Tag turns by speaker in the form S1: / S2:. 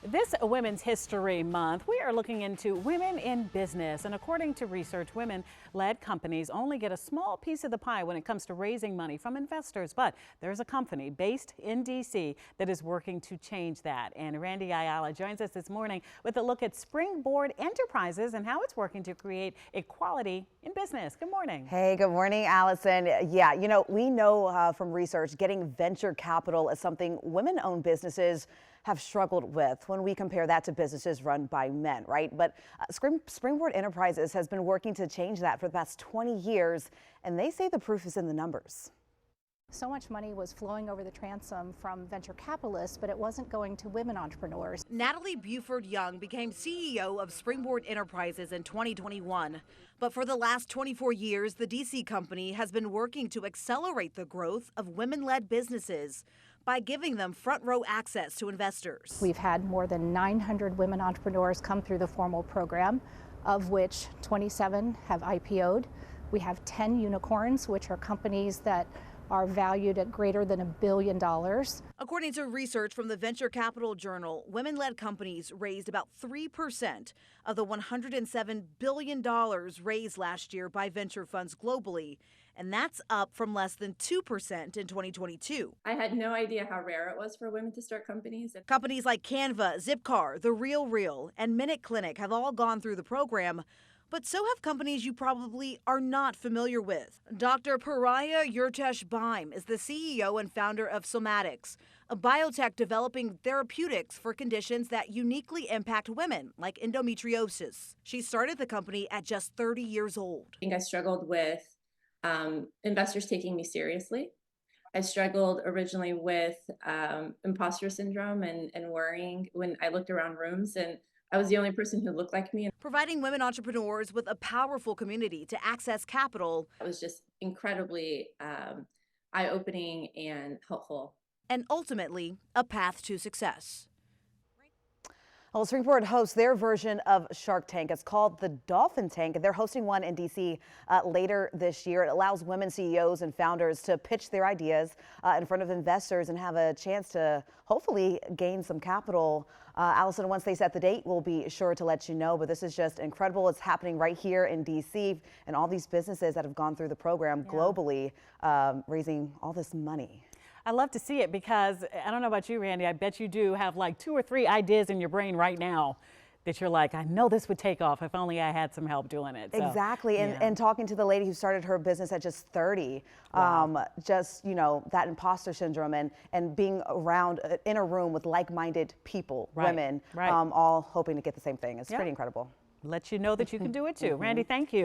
S1: This Women's History Month, we are looking into women in business. And according to research, women-led companies only get a small piece of the pie when it comes to raising money from investors. But there's a company based in D.C. that is working to change that. And Randy Ayala joins us this morning with a look at Springboard Enterprises and how it's working to create equality in business. Good morning.
S2: Hey, good morning, Allison. Yeah, we know from research getting venture capital is something women-owned businesses have struggled with when we compare that to businesses run by men, right? But Springboard Enterprises has been working to change that for the past 20 years, and they say the proof is in the numbers.
S3: So much money was flowing over the transom from venture capitalists, but it wasn't going to women entrepreneurs.
S4: Natalie Buford Young became CEO of Springboard Enterprises in 2021. But for the last 24 years, the DC company has been working to accelerate the growth of women-led businesses by giving them front row access to investors.
S3: We've had more than 900 women entrepreneurs come through the formal program, of which 27 have IPO'd. We have 10 unicorns, which are companies that are valued at greater than $1 billion.
S4: According to research from the Venture Capital Journal, women-led companies raised about 3% of the $107 billion raised last year by venture funds globally, and that's up from less than 2% in 2022.
S5: I had no idea how rare it was for women to start companies.
S4: Companies like Canva, Zipcar, The Real Real, and Minute Clinic have all gone through the program. But so have companies you probably are not familiar with. Dr. Pariah Yurtesh-Baim is the CEO and founder of Somatics, a biotech developing therapeutics for conditions that uniquely impact women, like endometriosis. She started the company at just 30 years old.
S5: I think I struggled with investors taking me seriously. I struggled originally with imposter syndrome and worrying when I looked around rooms and I was the only person who looked like me.
S4: Providing women entrepreneurs with a powerful community to access capital.
S5: It was just incredibly eye-opening and helpful.
S4: And ultimately, a path to success.
S2: Well, Springboard hosts their version of Shark Tank. It's called the Dolphin Tank, and they're hosting one in D.C. Later this year. It allows women CEOs and founders to pitch their ideas in front of investors and have a chance to hopefully gain some capital. Allison, once they set the date, we'll be sure to let you know. But this is just incredible. It's happening right here in D.C. and all these businesses that have gone through the program globally, raising all this money.
S1: I love to see it because I don't know about you, Randy. I bet you do have like 2 or 3 ideas in your brain right now that you're like, I know this would take off if only I had some help doing it. So,
S2: exactly. And talking to the lady who started her business at just 30, just, that imposter syndrome and being around in a room with like-minded people, women, all hoping to get the same thing. It's pretty incredible.
S1: Let you know that you can do it too. Randy, thank you.